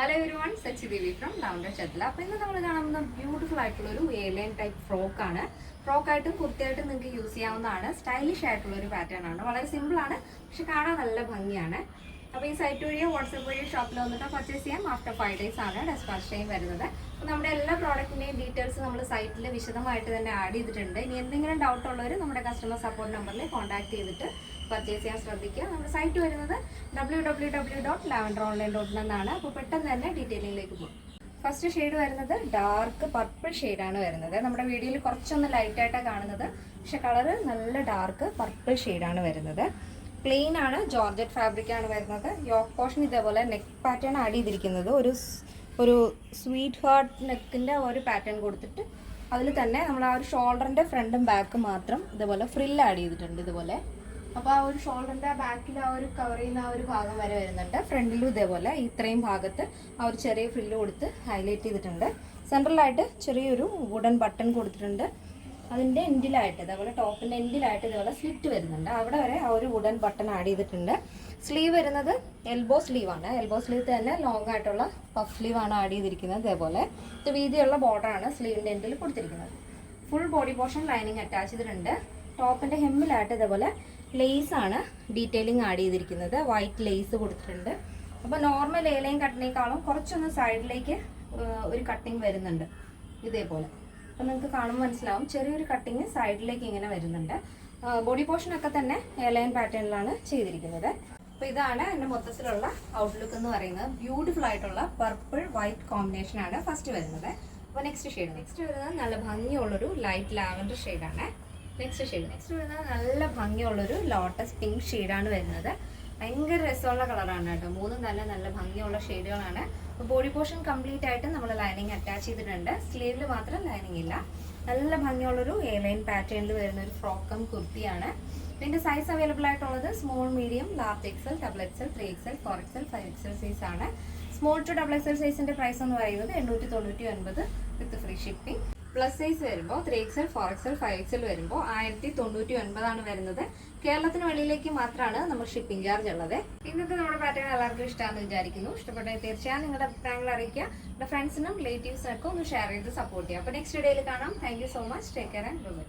Hello everyone, Sachi Devi from Lavender Chatla. അപ്പോൾ ഇന്ന് നമ്മൾ കാണുന്ന ബ്യൂട്ടിഫുൾ ആയിട്ടുള്ള ഒരു എയർലൈൻ ടൈപ്പ് ഫ്രോക്ക് ആണ്. ഫ്രോക്ക് ആയിട്ടും കുർത്തിയായിട്ടും നിങ്ങൾക്ക് യൂസ് ചെയ്യാവുന്നതാണ്. സ്റ്റൈലിഷ് ആയിട്ടുള്ള ഒരു പാറ്റേൺ ആണ്. വളരെ സിമ്പിൾ ആണ്, പക്ഷെ കാണാൻ നല്ല ഭംഗിയാണ്. അപ്പോൾ ഈ സൈറ്റ് വഴിയോ വാട്സ്ആപ്പ് വഴിയോ ഷോപ്പിൽ വന്നിട്ട് പർച്ചേസ് ചെയ്യാം. ആഫ്റ്റർ 5 days ആണ് ഡെസ്പാച്ച് ടൈം വരുന്നത്. അപ്പോൾ നമ്മുടെ എല്ലാ പ്രോഡക്റ്റിൻ്റെയും ഡീറ്റെയിൽസ് നമ്മൾ സൈറ്റിൽ വിശദമായിട്ട് തന്നെ ആഡ് ചെയ്തിട്ടുണ്ട്. ഇനി എന്തെങ്കിലും ഡൗട്ട് ഉള്ളവർ നമ്മുടെ കസ്റ്റമർ സപ്പോർട്ട് നമ്പറിൽ കോൺടാക്ട് ചെയ്തിട്ട് പർച്ചേസ് ചെയ്യാൻ ശ്രദ്ധിക്കുക. നമ്മുടെ സൈറ്റ് വരുന്നത് www.lavenderonline.in എന്നാണ്. അപ്പോൾ പെട്ടെന്ന് തന്നെ ഡീറ്റെയിലിംഗിലേക്ക് പോകും. ഫസ്റ്റ് ഷെയ്ഡ് വരുന്നത് ഡാർക്ക് പർപ്പിൾ ഷെയ്ഡാണ് വരുന്നത്. നമ്മുടെ വീഡിയോയിൽ കുറച്ചൊന്ന് ലൈറ്റായിട്ടാണ് കാണുന്നത്, പക്ഷെ കളറ് നല്ല ഡാർക്ക് പർപ്പിൾ ഷെയ്ഡാണ് വരുന്നത്. പ്ലെയിൻ ആണ്, ജോർജറ്റ് ഫാബ്രിക് ആണ് വരുന്നത്. യോക്ക് പോർഷൻ ഇതേപോലെ നെക്ക് പാറ്റേൺ ആഡ് ചെയ്തിരിക്കുന്നത് ഒരു സ്വീറ്റ് ഹാർട്ട് നെക്കിൻ്റെ ഒരു പാറ്റേൺ കൊടുത്തിട്ട് അതിൽ തന്നെ നമ്മൾ ആ ഒരു ഷോൾഡറിൻ്റെ ഫ്രണ്ടും ബാക്കും മാത്രം ഇതേപോലെ ഫ്രില്ല് ആഡ് ചെയ്തിട്ടുണ്ട് ഇതുപോലെ. അപ്പോൾ ആ ഒരു ഷോൾഡറിൻ്റെ ബാക്കിൽ ആ ഒരു കവർ ചെയ്യുന്ന ആ ഒരു ഭാഗം വരെ വരുന്നുണ്ട്. ഫ്രണ്ടിലും ഇതേപോലെ ഇത്രയും ഭാഗത്ത് ആ ഒരു ചെറിയ ഫ്രില്ല് കൊടുത്ത് ഹൈലൈറ്റ് ചെയ്തിട്ടുണ്ട്. സെൻട്രലായിട്ട് ചെറിയൊരു വുഡൻ ബട്ടൺ കൊടുത്തിട്ടുണ്ട്. അതിൻ്റെ എൻഡിലായിട്ട് ഇതേപോലെ ടോപ്പിൻ്റെ എൻഡിലായിട്ട് ഇതേപോലെ സ്ലിറ്റ് വരുന്നുണ്ട്. അവിടെ വരെ ആ ഒരു വുഡൻ ബട്ടൺ ആഡ് ചെയ്തിട്ടുണ്ട്. സ്ലീവ് വരുന്നത് എൽബോ സ്ലീവാണ്. എൽബോ സ്ലീവ് തന്നെ ലോങ് ആയിട്ടുള്ള പഫ് സ്ലീവാണ് ആഡ് ചെയ്തിരിക്കുന്നത്. ഇതേപോലെ ഇത് വീതിയുള്ള ബോർഡറാണ് സ്ലീവിൻ്റെ എൻഡിൽ കൊടുത്തിരിക്കുന്നത്. Full body portion lining attach ചെയ്തിട്ടുണ്ട്. ടോപ്പിൻ്റെ ഹെമ്മിലായിട്ട് ഇതേപോലെ ലേസാണ് ഡീറ്റെയിലിംഗ് ആഡ് ചെയ്തിരിക്കുന്നത്. വൈറ്റ് ലേസ് കൊടുത്തിട്ടുണ്ട്. അപ്പോൾ നോർമൽ എയർലൈൻ കട്ടിനേക്കാളും കുറച്ചൊന്ന് സൈഡിലേക്ക് ഒരു കട്ടിങ് വരുന്നുണ്ട് ഇതേപോലെ. അപ്പോൾ നിങ്ങൾക്ക് കാണുമ്പോൾ മനസ്സിലാവും ചെറിയൊരു കട്ടിങ് സൈഡിലേക്ക് ഇങ്ങനെ വരുന്നുണ്ട്. ബോഡി പോർഷനൊക്കെ തന്നെ എയർലൈൻ പാറ്റേണിലാണ് ചെയ്തിരിക്കുന്നത്. അപ്പോൾ ഇതാണ് എൻ്റെ മൊത്തത്തിലുള്ള ഔട്ട്ലുക്ക് എന്ന് പറയുന്നത്. ബ്യൂട്ടിഫുൾ ആയിട്ടുള്ള പർപ്പിൾ വൈറ്റ് കോമ്പിനേഷനാണ് ഫസ്റ്റ് വരുന്നത്. അപ്പോൾ നെക്സ്റ്റ് വരുന്നത് നല്ല ഭംഗിയുള്ളൊരു ലൈറ്റ് ലാവൻഡർ ഷെയ്ഡാണ്. നെക്സ്റ്റ് വരുന്നത് നല്ല ഭംഗിയുള്ളൊരു ലോട്ടസ് പിങ്ക് ഷെയ്ഡാണ് വരുന്നത്. ഭയങ്കര രസമുള്ള കളറാണ് കേട്ടോ. മൂന്നും നല്ല ഭംഗിയുള്ള ഷെയ്ഡുകളാണ്. അപ്പോൾ ബോഡി പോർഷൻ കംപ്ലീറ്റ് ആയിട്ട് നമ്മൾ ലൈനിങ് അറ്റാച്ച് ചെയ്തിട്ടുണ്ട്. സ്ലീവിൽ മാത്രം ലൈനിങ് ഇല്ല. നല്ല ഭംഗിയുള്ളൊരു എയർലൈൻ പാറ്റേണിൽ വരുന്ന ഒരു ഫ്രോക്കും കുർത്തിയാണ്. ഇതിൻ്റെ സൈസ് അവൈലബിൾ ആയിട്ടുള്ളത് small, medium, large XL, double XL, 3XL, 4XL, 5XL size ആണ്. സ്മോൾ ടു ഡബിൾ എക്സൽ സൈസിൻ്റെ പ്രൈസ് എന്ന് പറയുന്നത് 899 with free shipping. Plus size വരുമ്പോൾ 3XL, 4XL, 5XL വരുമ്പോൾ 1099 വരുന്നത്. കേരളത്തിന് വെളിയിലേക്ക് മാത്രമാണ് നമ്മൾ ഷിപ്പിംഗ് ചാർജ് ഉള്ളത്. ഇന്നത്തെ നമ്മുടെ പാറ്റേൺ എല്ലാവർക്കും ഇഷ്ടമാണെന്ന് വിചാരിക്കുന്നു. ഇഷ്ടപ്പെട്ടെങ്കിൽ തീർച്ചയായും നിങ്ങളുടെ അഭിപ്രായങ്ങൾ അറിയിക്കുക. നിങ്ങളുടെ ഫ്രണ്ട്സിനും റിലേറ്റീവ്സിനൊക്കെ ഒന്ന് ഷെയർ ചെയ്ത് സപ്പോർട്ട് ചെയ്യുക. അപ്പോൾ നെക്സ്റ്റ് വീഡിയോയിൽ കാണാം. Thank you so much. Take care and by.